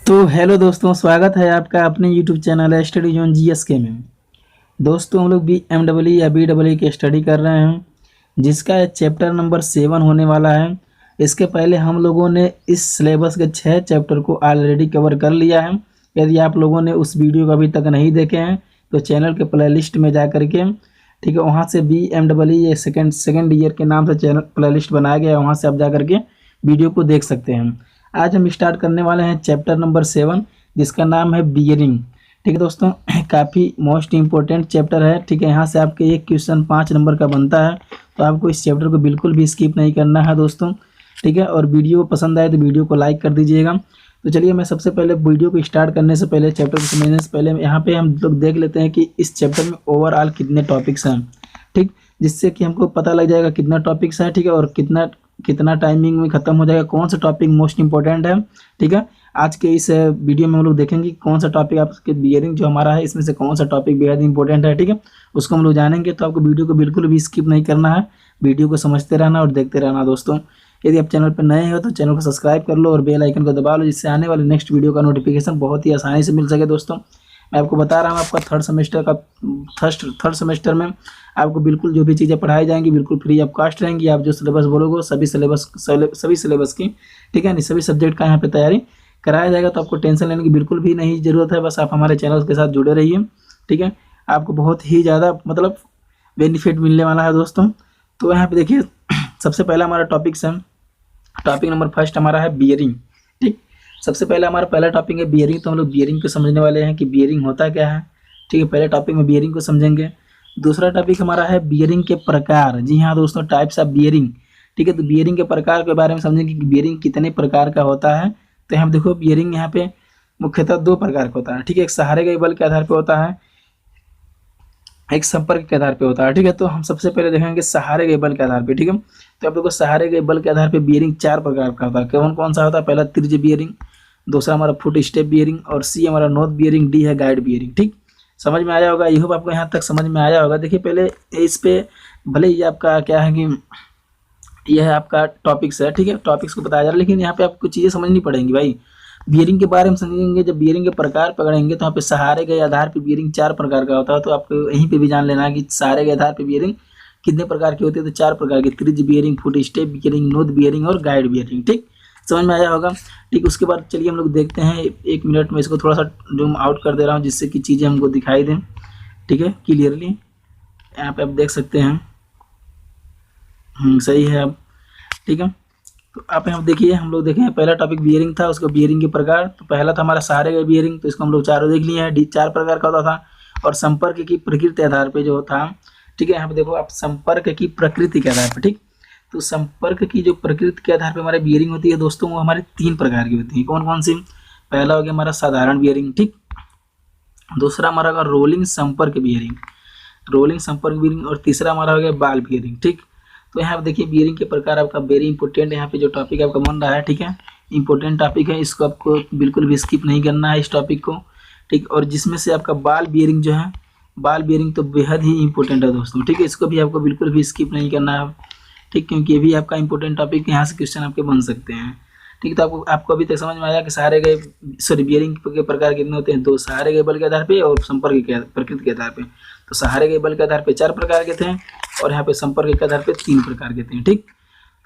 तो हेलो दोस्तों, स्वागत है आपका अपने यूट्यूब चैनल है स्टडी जोन जीएसके में। दोस्तों हम लोग BMW या BEE की स्टडी कर रहे हैं, जिसका चैप्टर नंबर 7 होने वाला है। इसके पहले हम लोगों ने इस सिलेबस के 6 चैप्टर को ऑलरेडी कवर कर लिया है। यदि आप लोगों ने उस वीडियो को अभी तक नहीं देखे हैं तो चैनल के प्लेलिस्ट में जा करके, ठीक है, वहाँ से BMW या सेकेंड ईयर के नाम से चैनल प्लेलिस्ट बनाया गया है, वहाँ से आप जा करके वीडियो को देख सकते हैं। आज हम स्टार्ट करने वाले हैं चैप्टर नंबर 7, जिसका नाम है बियरिंग। ठीक है दोस्तों, काफ़ी मोस्ट इंपॉर्टेंट चैप्टर है। ठीक है, यहाँ से आपके एक क्वेश्चन 5 नंबर का बनता है, तो आपको इस चैप्टर को बिल्कुल भी स्किप नहीं करना है दोस्तों। ठीक है, और वीडियो पसंद आए तो वीडियो को लाइक कर दीजिएगा। तो चलिए, मैं सबसे पहले वीडियो को स्टार्ट करने से पहले, चैप्टर को समझने से पहले यहाँ पे हम लोग देख लेते हैं कि इस चैप्टर में ओवरऑल कितने टॉपिक्स हैं। ठीक, जिससे कि हमको पता लग जाएगा कितना टॉपिक्स है। ठीक है, और कितना टाइमिंग में ख़त्म हो जाएगा, कौन सा टॉपिक मोस्ट इंपॉर्टेंट है। ठीक है, आज के इस वीडियो में हम लोग देखेंगे कौन सा टॉपिक आपके बियरिंग जो हमारा है, इसमें से कौन सा टॉपिक बेहद इंपॉर्टेंट है। ठीक है, उसको हम लोग जानेंगे। तो आपको वीडियो को बिल्कुल भी स्किप नहीं करना है, वीडियो को समझते रहना और देखते रहना दोस्तों। यदि आप चैनल पर नए हो तो चैनल को सब्सक्राइब कर लो और बेल आइकन को दबा लो, जिससे आने वाले नेक्स्ट वीडियो का नोटिफिकेशन बहुत ही आसानी से मिल सके दोस्तों। मैं आपको बता रहा हूँ, आपका थर्ड सेमेस्टर में आपको बिल्कुल जो भी चीज़ें पढ़ाई जाएंगी बिल्कुल फ्री ऑफ कॉस्ट रहेंगी। आप जो सिलेबस बोलोगे सभी सिलेबस की, ठीक है, सभी सब्जेक्ट का यहाँ पे तैयारी कराया जाएगा। तो आपको टेंशन लेने की बिल्कुल भी नहीं ज़रूरत है, बस आप हमारे चैनल के साथ जुड़े रहिए। ठीक है, आपको बहुत ही ज़्यादा मतलब बेनिफिट मिलने वाला है दोस्तों। तो यहाँ पे देखिए, सबसे पहला हमारा टॉपिक्स है, टॉपिक नंबर फर्स्ट हमारा है बियरिंग। ठीक, सबसे पहले हमारा पहला टॉपिक है बियरिंग। तो हम लोग बियरिंग को समझने वाले हैं कि बियरिंग होता क्या है। ठीक है, पहले टॉपिक में बियरिंग को समझेंगे। दूसरा टॉपिक हमारा है बियरिंग के प्रकार। जी हाँ दोस्तों, टाइप्स ऑफ बियरिंग। ठीक है, तो बियरिंग के प्रकार के बारे में समझेंगे कि बियरिंग कितने प्रकार का होता है। तो यहाँ देखो, बियरिंग यहाँ पे मुख्यतः 2 प्रकार का होता है। ठीक है, एक सहारे गए बल के आधार पर होता है, एक संपर्क के आधार पे होता है। ठीक है, तो हम सबसे पहले देखेंगे सहारे गए बल के आधार पे। ठीक है, तो आप देखो, सहारे गए बल के आधार पे बियरिंग 4 प्रकार का होता है। कौन कौन सा होता है? पहला त्रिज्य बियरिंग, दूसरा हमारा फुट स्टेप बियरिंग, और सी हमारा नोथ बियरिंग, डी है गाइड बियरिंग। ठीक, समझ में आया होगा, आई होप आपको यहाँ तक समझ में आया होगा। देखिए, पहले इस पे भले ही आपका क्या है कि यह आपका टॉपिक्स है। ठीक है, टॉपिक्स को बताया जा रहा है, लेकिन यहाँ पे आपको चीज़ें समझनी पड़ेंगी भाई। बियरिंग के बारे में समझेंगे, जब बियरिंग के प्रकार पकड़ेंगे तो यहाँ पे सहारे के आधार पे बियरिंग 4 प्रकार का होता है। तो आपको यहीं पे भी जान लेना है कि सहारे के आधार पे बियरिंग कितने प्रकार की होती है। तो 4 प्रकार की, त्रिज्य बियरिंग, फुट स्टेप बियरिंग, नोथ बियरिंग और गाइड बियरिंग। ठीक, समझ में आया होगा। ठीक, उसके बाद चलिए हम लोग देखते हैं, 1 मिनट में इसको थोड़ा सा जूम आउट कर दे रहा हूँ, जिससे कि चीज़ें हमको दिखाई दें। ठीक है, क्लियरली यहाँ पे आप देख सकते हैं। सही है अब। ठीक है, तो आप यहाँ देखिए, हम लोग देखें, पहला टॉपिक बियरिंग था, उसको बियरिंग के प्रकार। तो पहला था हमारा सहारे का बियरिंग, तो इसको हम लोग चारों देख लिए हैं, 4 प्रकार का होता था। और संपर्क की प्रकृति आधार पे जो था, ठीक है, यहाँ पे देखो आप, संपर्क की प्रकृति के आधार पे। ठीक, तो संपर्क की जो प्रकृति के आधार पे हमारी बियरिंग होती है दोस्तों, वो हमारे 3 प्रकार की होती है। कौन कौन सी? पहला हो गया हमारा साधारण बियरिंग। ठीक, दूसरा हमारा होगा रोलिंग संपर्क बियरिंग, और तीसरा हमारा हो गया बाल बियरिंग। ठीक, तो यहाँ पे देखिए, बियरिंग के प्रकार आपका वेरी इंपॉर्टेंट यहाँ पे जो टॉपिक आपका बन रहा है। ठीक है, इंपॉर्टेंट टॉपिक है, इसको आपको बिल्कुल भी स्किप नहीं करना है इस टॉपिक को। ठीक, और जिसमें से आपका बाल बियरिंग जो है, बाल बियरिंग तो बेहद ही इंपॉर्टेंट है दोस्तों। ठीक है, इसको भी आपको बिल्कुल भी स्किप नहीं करना है। ठीक, क्योंकि ये भी आपका इंपॉर्टेंट टॉपिक, यहाँ से क्वेश्चन आपके बन सकते हैं। ठीक, तो आपको अभी तक समझ में आया कि बियरिंग के प्रकार कितने होते हैं? 2, सहारे गए बल के आधार पे और संपर्क के प्रकृति के आधार पे। तो सहारे गए बल के आधार पे 4 प्रकार के थे, और यहाँ पे संपर्क के आधार पे 3 प्रकार के थे। ठीक,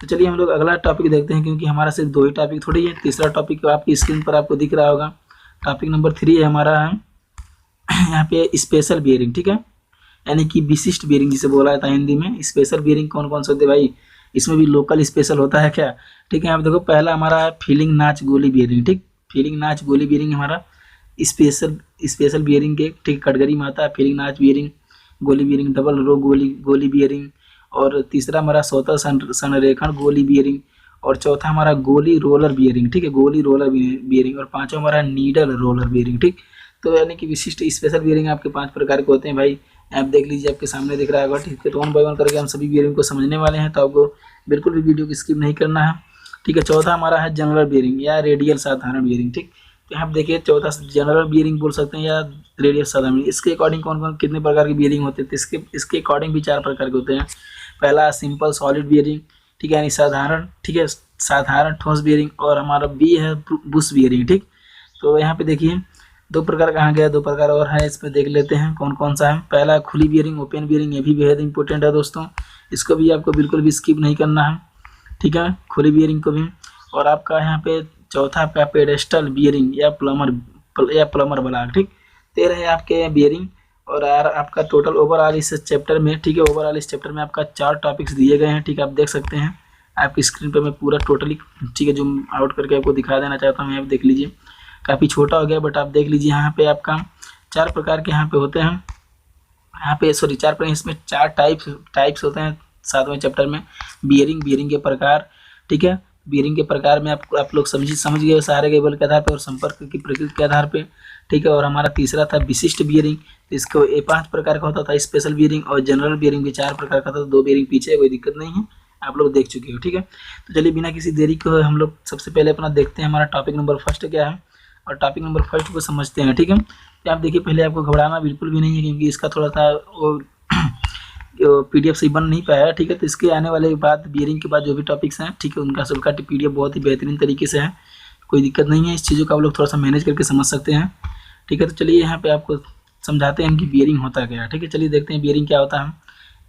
तो चलिए हम लोग अगला टॉपिक देखते हैं, क्योंकि हमारा सिर्फ 2 ही टॉपिक थोड़ी है। तीसरा टॉपिक आपकी स्क्रीन पर आपको दिख रहा होगा, टॉपिक नंबर 3 है हमारा है यहाँ पे स्पेशल बियरिंग। ठीक है, यानी कि विशिष्ट बियरिंग जिसे बोला जाता है हिंदी में। स्पेशल बियरिंग कौन कौन से होते हैं भाई? इसमें भी लोकल स्पेशल होता है क्या? ठीक है, यहाँ पे देखो, पहला हमारा है फीलिंग नाच गोली बियरिंग। ठीक, फीलिंग नाच गोली बियरिंग हमारा स्पेशल बियरिंग के ठीक कैटेगरी में आता है। फीलिंग नाच बियरिंग, गोली बियरिंग, डबल रो गोली बियरिंग, और तीसरा हमारा स्वतः संरेखण गोली बियरिंग, और चौथा हमारा गोली रोलर बियरिंग। ठीक है, गोली रोलर बियरिंग, और पांचवा हमारा नीडल रोलर बियरिंग। ठीक, तो यानी कि विशिष्ट स्पेशल बियरिंग आपके 5 प्रकार के होते हैं भाई। आप देख लीजिए, आपके सामने दिख रहा होगा। ठीक है, तो 1 बाय 1 करके हम सभी बियरिंग को समझने वाले हैं, तो आपको बिल्कुल भी वीडियो को स्किप नहीं करना है। ठीक है, चौथा हमारा है जनरल बियरिंग या रेडियल साधारण बियरिंग। ठीक, तो यहाँ देखिए, चौथा जनरल बियरिंग बोल सकते हैं या रेडियल साधारण। इसके अकॉर्डिंग कौन कौन कितने प्रकार की बियरिंग होते हैं? तो इसके अकॉर्डिंग भी 4 प्रकार के होते हैं। पहला सिंपल सॉलिड बियरिंग, ठीक है, यानी साधारण। ठीक है, साधारण ठोस बियरिंग, और हमारा बी है बुश बियरिंग। ठीक, तो यहाँ पे देखिए दो प्रकार कहाँ गया, दो प्रकार और है, इसमें देख लेते हैं कौन कौन सा है। पहला खुली बियरिंग, ओपन बियरिंग, ये भी बेहद इंपॉर्टेंट है दोस्तों, इसको भी आपको बिल्कुल भी स्किप नहीं करना है, ठीक है, खुली बियरिंग को भी। और आपका यहाँ पे चौथा आपका पेडेस्टल बियरिंग या प्लमर ब्लॉक, ठीक। 13 है आपके बियरिंग। और यार आपका टोटल ओवरऑल इस चैप्टर में, ठीक है, ओवरऑल इस चैप्टर में आपका 4 टॉपिक्स दिए गए हैं, ठीक है, आप देख सकते हैं आपकी स्क्रीन पे मैं पूरा टोटली, ठीक है, जूम आउट करके आपको दिखा देना चाहता हूँ। आप देख लीजिए, काफ़ी छोटा हो गया बट आप देख लीजिए यहाँ पे आपका 4 प्रकार के यहाँ पे होते हैं, यहाँ पे सॉरी 4 प्रकार, इसमें 4 टाइप्स होते हैं 7वें चैप्टर में। बियरिंग के प्रकार, ठीक है, बियरिंग के प्रकार में आप लोग समझ गए सहारे केबल के आधार पर और संपर्क की प्रकृति के आधार पे, ठीक है। और हमारा तीसरा था विशिष्ट बियरिंग, तो इसको 5 प्रकार का होता था, स्पेशल बियरिंग और जनरल बियरिंग भी 4 प्रकार का था। 2 बियरिंग पीछे, कोई दिक्कत नहीं है, आप लोग देख चुके हो, ठीक है। तो चलिए बिना किसी देरी को हम लोग सबसे पहले अपना देखते हैं हमारा टॉपिक नंबर फर्स्ट क्या है, और टॉपिक नंबर फर्स्ट को समझते हैं, ठीक है। तो आप देखिए पहले आपको घबराना बिल्कुल भी नहीं है, क्योंकि इसका थोड़ा सा वो PDF से बन नहीं पाया, ठीक है। तो इसके आने वाले बाद बियरिंग के बाद जो भी टॉपिक्स हैं, ठीक है, उनका सबका PDF बहुत ही बेहतरीन तरीके से है, कोई दिक्कत नहीं है, इस चीज़ों को आप लोग थोड़ा सा मैनेज करके समझ सकते हैं, ठीक है। तो चलिए यहाँ पे आपको समझाते हैं कि बियरिंग होता क्या है, ठीक है। चलिए देखते हैं बियरिंग क्या होता है।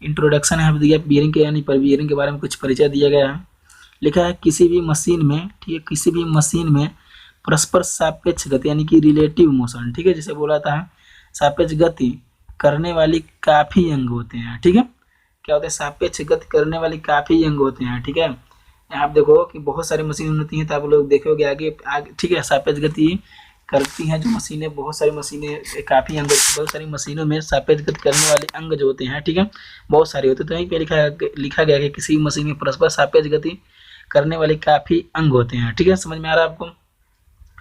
इंट्रोडक्शन है दिया बियरिंग के, यानी पर बियरिंग के बारे में कुछ परिचय दिया गया है। लिखा है किसी भी मशीन में, ठीक है, किसी भी मशीन में परस्पर सापेक्ष गति यानी कि रिलेटिव मोशन, ठीक है, जिसे बोला था सापेक्ष गति करने वाली काफ़ी अंग होते हैं, ठीक है। क्या होते हैं? सापेक्ष गति करने वाली काफ़ी अंग होते हैं, ठीक है। यहाँ आप देखो कि बहुत सारी मशीनें होती हैं, तो आप लोग देखोगे आगे, ठीक है, सापेक्ष गति करती हैं जो मशीनें, बहुत सारी मशीनें, काफ़ी अंग, बहुत सारी मशीनों में सापेक्ष गति करने वाले अंग जो होते हैं, ठीक है, बहुत सारे होते हैं। तो यहीं पे लिखा गया कि किसी मशीन में परस्पर सापेक्ष गति करने वाले काफ़ी अंग होते हैं, ठीक है। समझ में आ रहा है आपको?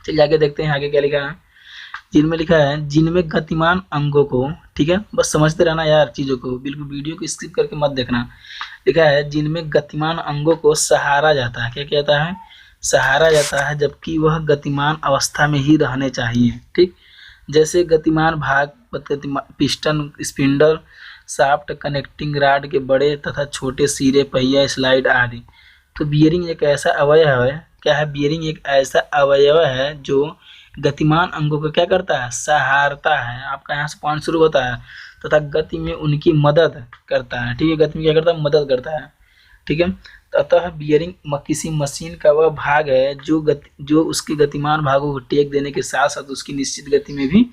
चलिए आगे देखते हैं आगे क्या लिखा है। जिनमें लिखा है जिनमें गतिमान अंगों को, ठीक है, बस समझते रहना यार चीज़ों को, बिल्कुल वीडियो को स्किप करके मत देखना। लिखा है जिनमें गतिमान अंगों को सहारा जाता है, क्या कहता है? सहारा जाता है, जबकि वह गतिमान अवस्था में ही रहने चाहिए, ठीक। जैसे गतिमान भाग, piston, spindle, shaft, connecting rod के बड़े तथा छोटे सिरे, पहिया, स्लाइड आदि। तो बियरिंग एक ऐसा अवयव है, क्या है? बियरिंग एक ऐसा अवयव है जो गतिमान अंगों को क्या करता है? सहारता है। आपका यहाँ से पॉइंट शुरू होता है, तथा गति में उनकी मदद करता है, ठीक है। गति में क्या करता है? मदद करता है, ठीक है। अतः बियरिंग किसी मशीन का वह भाग है जो उसके गतिमान भागों को टेक देने के साथ साथ उसकी निश्चित गति में भी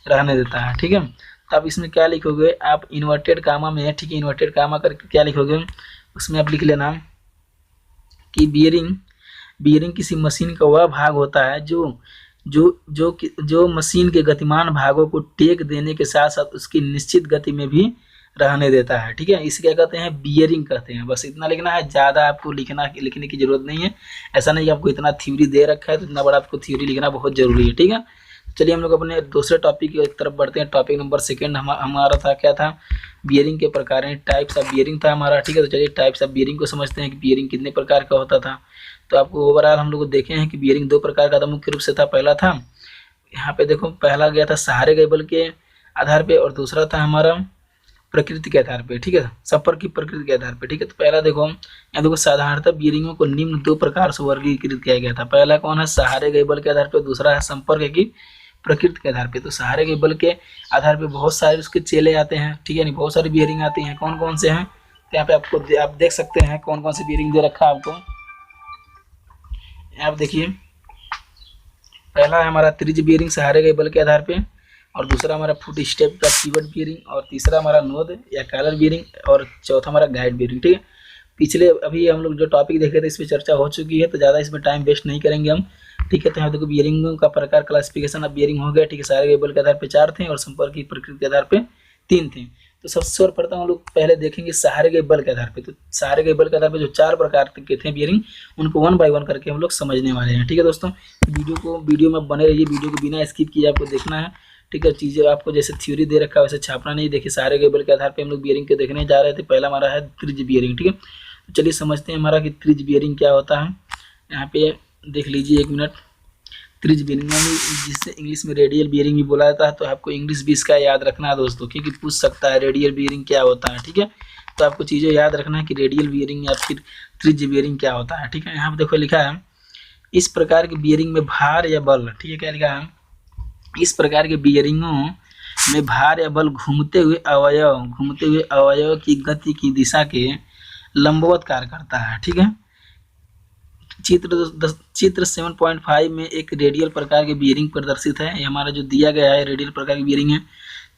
रहने देता है, ठीक है। तो आप इसमें क्या लिखोगे? आप इन्वर्टेड कामा में, ठीक है, इन्वर्टेड कामा करके क्या लिखोगे? उसमें आप लिख लेना कि बियरिंग किसी मशीन का वह भाग होता है जो मशीन के गतिमान भागों को टेक देने के साथ साथ उसकी निश्चित गति में भी रहने देता है, ठीक है। इसे क्या कहते हैं? बियरिंग कहते हैं। बस इतना लिखना है, ज़्यादा आपको लिखने की जरूरत नहीं है। ऐसा नहीं कि आपको इतना थ्योरी दे रखा है तो इतना बड़ा आपको थ्योरी लिखना बहुत जरूरी है, ठीक है। चलिए हम लोग अपने दूसरे टॉपिक की तरफ बढ़ते हैं। टॉपिक नंबर 2 हमारा था, क्या था? बियरिंग के प्रकार, टाइप्स ऑफ बियरिंग था हमारा, ठीक है। तो चलिए टाइप्स ऑफ बियरिंग को समझते हैं कि बियरिंग कितने प्रकार का होता था। तो आपको ओवरऑल हम लोग देखे हैं कि बियरिंग 2 प्रकार का था, मुख्य रूप से था। पहला था, यहाँ पे देखो, पहला गया था सहारे केबल के आधार पे, और दूसरा था हमारा प्रकृति के आधार पे, ठीक है, संपर्क की प्रकृति के आधार पे, ठीक है। तो पहला देखो, यहाँ देखो, साधारणतः बियरिंगों को निम्न 2 प्रकार से वर्गीकृत किया गया था। पहला कौन है? सहारे केबल के आधार पे, दूसरा है संपर्क की प्रकृति के आधार पे। तो सहारे केबल के आधार पे बहुत सारे उसके चेले आते हैं, ठीक है, नहीं, बहुत सारी बियरिंग आती हैं। कौन कौन से हैं? तो यहाँ पे आप देख सकते हैं कौन कौन सी बियरिंग दे रखा है आपको। आप देखिए, पहला है हमारा त्रिज्य बियरिंग सहारे केबल के आधार पे, और दूसरा हमारा फुट स्टेप का पिवट बियरिंग, और तीसरा हमारा नोद या कॉलर बियरिंग, और चौथा हमारा गाइड बियरिंग, ठीक है। पिछले अभी हम लोग जो टॉपिक देखे थे इस पर चर्चा हो चुकी है, तो ज़्यादा इसमें टाइम वेस्ट नहीं करेंगे हम, ठीक है। तो यहाँ देखो बियरिंगों का प्रकार, क्लासिफिकेशन ऑफ बियरिंग हो गया, ठीक है। सहारे केबल के आधार पर 4 थे और संपर्क की प्रकृति के आधार पर 3 थे। तो सबसे सर्वप्रथम हम लोग पहले देखेंगे सहारे केबल के आधार पे। तो सहारे केबल के आधार पे जो 4 प्रकार के थे बियरिंग, उनको 1 बाय 1 करके हम लोग समझने वाले हैं, ठीक है दोस्तों। वीडियो में बने रहिए, वीडियो को बिना स्किप किए आपको देखना है, ठीक है। चीज़ें आपको जैसे थ्योरी दे रखा है वैसे छापना नहीं। देखिए सहारे केबल के आधार पे हम लोग बियरिंग के देखने जा रहे थे। पहला हमारा है त्रिज्य बियरिंग, ठीक है। तो चलिए समझते हैं हमारा कि त्रिज्य बियरिंग क्या होता है। यहाँ पे देख लीजिए 1 मिनट। त्रिज्य बियरिंग यानी जिससे इंग्लिश में रेडियल बियरिंग भी बोला जाता है, तो आपको इंग्लिश भी इसका याद रखना है दोस्तों, क्योंकि पूछ सकता है रेडियल बियरिंग क्या होता है, ठीक है। तो आपको चीज़ें याद रखना है कि रेडियल बियरिंग या फिर त्रिज्य बियरिंग क्या होता है, ठीक है। यहाँ पर देखो लिखा है, इस प्रकार की बियरिंग में भार या बल, ठीक है, क्या लिखा है? इस प्रकार के बियरिंगों में भार या बल घूमते हुए अवयव की गति की दिशा के लंबवत कार्य करता है। ठीक है, चित्र 7.5 में एक रेडियल प्रकार के बियरिंग प्रदर्शित है। ये हमारा जो दिया गया है रेडियल प्रकार की बियरिंग है।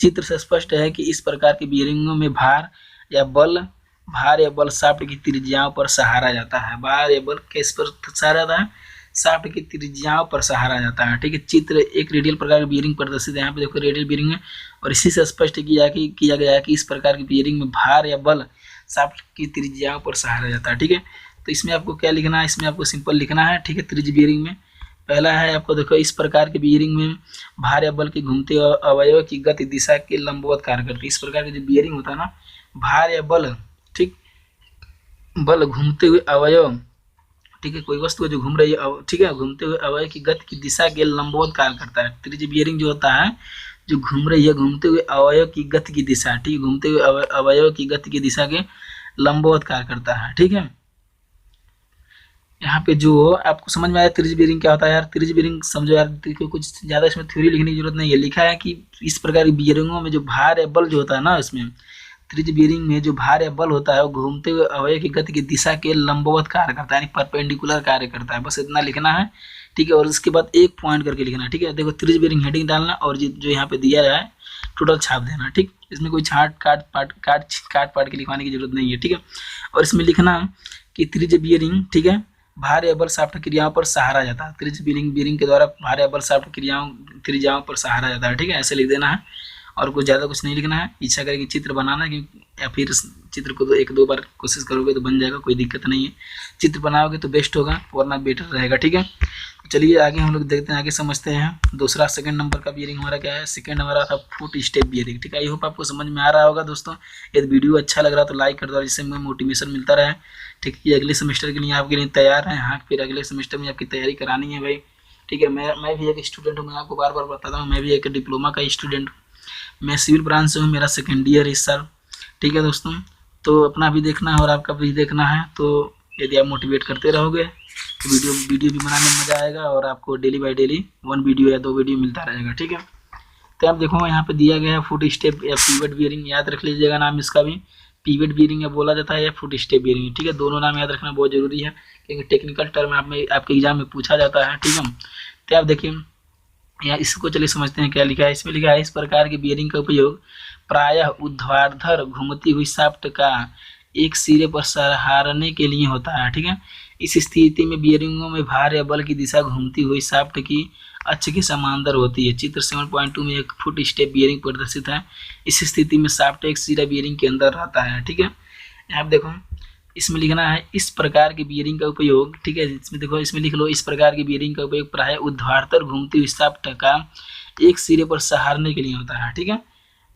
चित्र से स्पष्ट है कि इस प्रकार के बियरिंगों में भार या बल शाफ्ट की त्रिज्याओं पर सहारा जाता है। भार या बल किस पर सहारा जाता है? शाफ्ट की त्रिज्याओं पर सहारा जाता है। ठीक है, चित्र एक रेडियल प्रकार की बियरिंग प्रदर्शित है। यहाँ पे देखो रेडियल बियरिंग है और इसी से स्पष्ट किया गया है कि इस प्रकार की बियरिंग में भार या बल शाफ्ट की त्रिज्याओं पर सहारा जाता है। ठीक है, तो इसमें आपको क्या लिखना है? इसमें आपको सिंपल लिखना है। ठीक है, त्रिज्य बियरिंग में पहला है आपको देखो, इस प्रकार के बियरिंग में भार या बल के घूमते अवयव की गति दिशा के लंबवत कार्य करती है। इस प्रकार की जो बियरिंग होता है ना, भार या बल, ठीक, बल घूमते हुए अवयव, ठीक है, कोई वस्तु जो घूम रही है, ठीक है, घूमते हुए अवयव की गति की दिशा के लंबवत कार्य करता है। त्रिज्य बियरिंग जो होता है, जो घूम रही है, घूमते हुए अवयव की गति की दिशा, ठीक है, घूमते हुए अवयव की गति की दिशा के लंबवत कार्य करता है। ठीक है, यहाँ पे जो आपको समझ में आया त्रिज्य बियरिंग क्या होता है यार? त्रिज्य बियरिंग समझो यार, कुछ ज़्यादा इसमें थ्योरी लिखने की जरूरत नहीं है। लिखा है कि इस प्रकार की बियरिंगों में जो भार या बल जो होता है ना, इसमें त्रिज्य बियरिंग में जो भार या बल होता है वो घूमते हुए अवयव की गति की दिशा के लंबवत कार्य करता है, यानी परपेंडिकुलर कार्य करता है। बस इतना लिखना है। ठीक है, और उसके बाद एक पॉइंट करके लिखना है। ठीक है, देखो त्रिज्य बियरिंग हेडिंग डालना और जो यहाँ पे दिया है टोटल छाप देना। ठीक, इसमें कोई काट पाट के लिखवाने की जरूरत नहीं है। ठीक है, और इसमें लिखना कि त्रिज्य बियरिंग, ठीक है, भार या बल शाफ्ट क्रियाओं पर सहारा जाता है। त्रिज्य बियरिंग के द्वारा भार या बल शाफ्ट त्रिज्याओं पर सहारा जाता है। ठीक है, ऐसे लिख देना है और कुछ ज़्यादा कुछ नहीं लिखना है। इच्छा करेगी चित्र बनाना, या फिर चित्र को तो एक दो बार कोशिश करोगे तो बन जाएगा, कोई दिक्कत नहीं है। चित्र बनाओगे तो बेस्ट होगा, वरना बेटर रहेगा। ठीक है, चलिए आगे हम लोग देखते हैं, आगे समझते हैं। दूसरा सेकंड नंबर का बियरिंग हमारा क्या है? सेकंड हमारा था फुट स्टेप बियरिंग। ठीक है, आई होप आपको समझ में आ रहा होगा दोस्तों। यदि वीडियो अच्छा लग रहा तो लाइक कर दो, जिससे हमें मोटिवेशन मिलता रहे। ठीक है, अगले सेमेस्टर के लिए आपके लिए तैयार है। हाँ, फिर अगले सेमेस्टर में आपकी तैयारी करानी है भाई। ठीक है, मैं भी एक स्टूडेंट हूँ, मैं आपको बार बार बताता हूँ, मैं भी एक डिप्लोमा का स्टूडेंट हूँ। मैं सिविल ब्रांच से हूँ, मेरा सेकेंड ईयर इस साल। ठीक है दोस्तों, तो अपना भी देखना है और आपका भी देखना है। तो यदि आप मोटिवेट करते रहोगे तो वीडियो भी बनाने में मज़ा आएगा और आपको डेली बाय डेली 1 वीडियो या 2 वीडियो मिलता रहेगा। ठीक है, तो आप देखो यहाँ पे दिया गया है फुट स्टेप या पीवट बियरिंग। याद रख लीजिएगा नाम इसका भी, पीवट बियरिंग या बोला जाता है या फुट स्टेप बियरिंग। ठीक है, दोनों नाम याद रखना बहुत जरूरी है, क्योंकि टेक्निकल टर्म आपके एग्जाम में पूछा जाता है। ठीक है, तो आप देखिए या इसको चलिए समझते हैं क्या लिखा है। इसमें लिखा है, इस प्रकार की बियरिंग का उपयोग प्रायः ऊर्ध्वाधर घूमती हुई शाफ्ट का एक सिरे पर सहारने के लिए होता है। ठीक है, इस स्थिति में बियरिंगों में भार या बल की दिशा घूमती हुई शाफ्ट की अक्ष के समांतर होती है। चित्र 7.2 में एक फुट स्टेप बियरिंग प्रदर्शित है। इस स्थिति में शाफ्ट एक सिरा बियरिंग के अंदर रहता है। ठीक है, यहाँ देखो इसमें लिखना है, इस प्रकार की बियरिंग का उपयोग, ठीक है, इसमें देखो, इसमें लिख लो, इस प्रकार की बियरिंग का उपयोग प्रायः ऊर्ध्वाधर घूमती हुई शाफ्ट का एक सिरे पर सहारने के लिए होता है। ठीक है,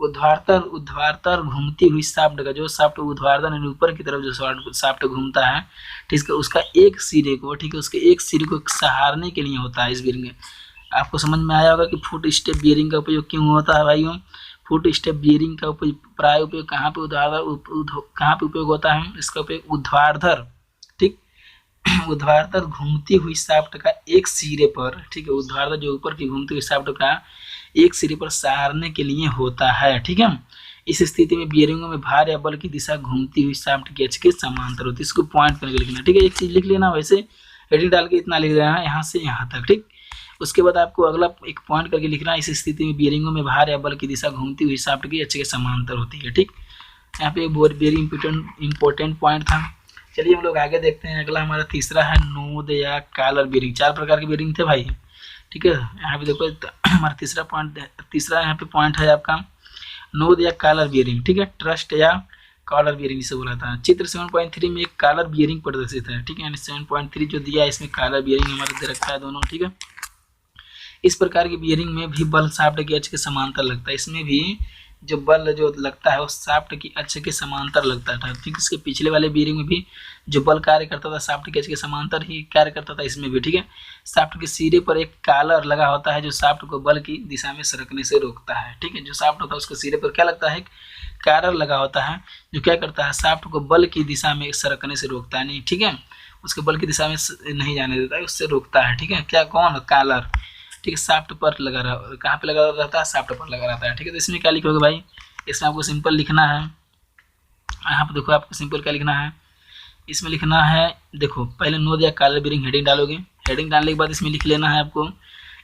ऊर्ध्वाधर घूमती हुई शाफ्ट का, जो शाफ्ट ऊर्ध्वाधर यानी ऊपर की तरफ जो शाफ्ट घूमता है, ठीक है, उसका एक सिरे को, ठीक है, उसके एक सिरे को सहारने के लिए होता है इस बियरिंग। आपको समझ में आया होगा कि फुट स्टेप बियरिंग का उपयोग क्यों होता है भाइयों। फुट स्टेप बियरिंग का प्राय उपयोग कहाँ पे उपयोग होता है? इसका उपयोग ऊर्ध्वाधर, ठीक, ऊर्ध्वाधर घूमती हुई शाफ्ट का एक सिरे पर, ठीक है, ऊर्ध्वाधर जो ऊपर की घूमती हुई शाफ्ट का एक सिरे पर सहारने के लिए होता है। ठीक है, इस स्थिति में बियरिंगों में भार या बल की दिशा घूमती हुई शाफ्ट की अक्ष के समांतर होती है। इसको पॉइंट करके लिखना। ठीक है, एक चीज लिख लेना, वैसे हेडिंग डाल के इतना लिख देना यहाँ से यहाँ तक। ठीक, उसके बाद आपको अगला एक पॉइंट करके लिखना है, इस स्थिति में बियरिंगों में भार या बल की दिशा घूमती हुई शाफ्ट की अक्ष के समांतर होती है। ठीक, यहाँ पे एक बहुत वेरी इंपॉर्टेंट पॉइंट था। चलिए हम लोग आगे देखते हैं। अगला हमारा तीसरा है नोद या कॉलर बियरिंग। 4 प्रकार के बियरिंग थे भाई। ठीक है, यहाँ पे देखो हमारा तीसरा यहाँ पे पॉइंट है आपका नोद या कॉलर बियरिंग। ठीक है, ट्रस्ट या कॉलर बियरिंग जिसे बोला था। चित्र 7.3 में एक कॉलर बियरिंग प्रदर्शित है। ठीक है, यानी 7.3 जो दिया है इसमें कॉलर बियरिंग हमारा दे रखा है दोनों। ठीक है, इस प्रकार की बियरिंग में भी बल शाफ्ट की अक्ष के समांतर लगता है। इसमें भी जो बल जो लगता है वो शाफ्ट की अक्ष के समांतर लगता था। ठीक, इसके पिछले वाले बियरिंग में भी जो बल कार्य करता था शाफ्ट की अक्ष के समांतर ही कार्य करता था, इसमें भी। ठीक है, शाफ्ट के सिरे पर एक कॉलर लगा होता है जो शाफ्ट को बल की दिशा में सरकने से रोकता है। ठीक है, जो शाफ्ट होता है उसके सिरे पर क्या लगता है? कॉलर लगा होता है जो क्या करता है? शाफ्ट को बल की दिशा में सरकने से रोकता है। नहीं, ठीक है, उसके बल की दिशा में नहीं जाने देता है, उससे रोकता है। ठीक है, क्या, कौन? कॉलर। ठीक है, शाफ्ट पर लगा रहा, कहाँ पे लगा रहता है, शाफ्ट पर लगा रहता है। ठीक है, तो इसमें क्या लिखोगे भाई, इसमें आपको सिंपल लिखना है, यहाँ पे देखो आपको सिंपल क्या लिखना है, इसमें लिखना है, देखो पहले नो दिया कॉलर बियरिंग हेडिंग डालोगे, हेडिंग डालने के बाद इसमें लिख लेना है आपको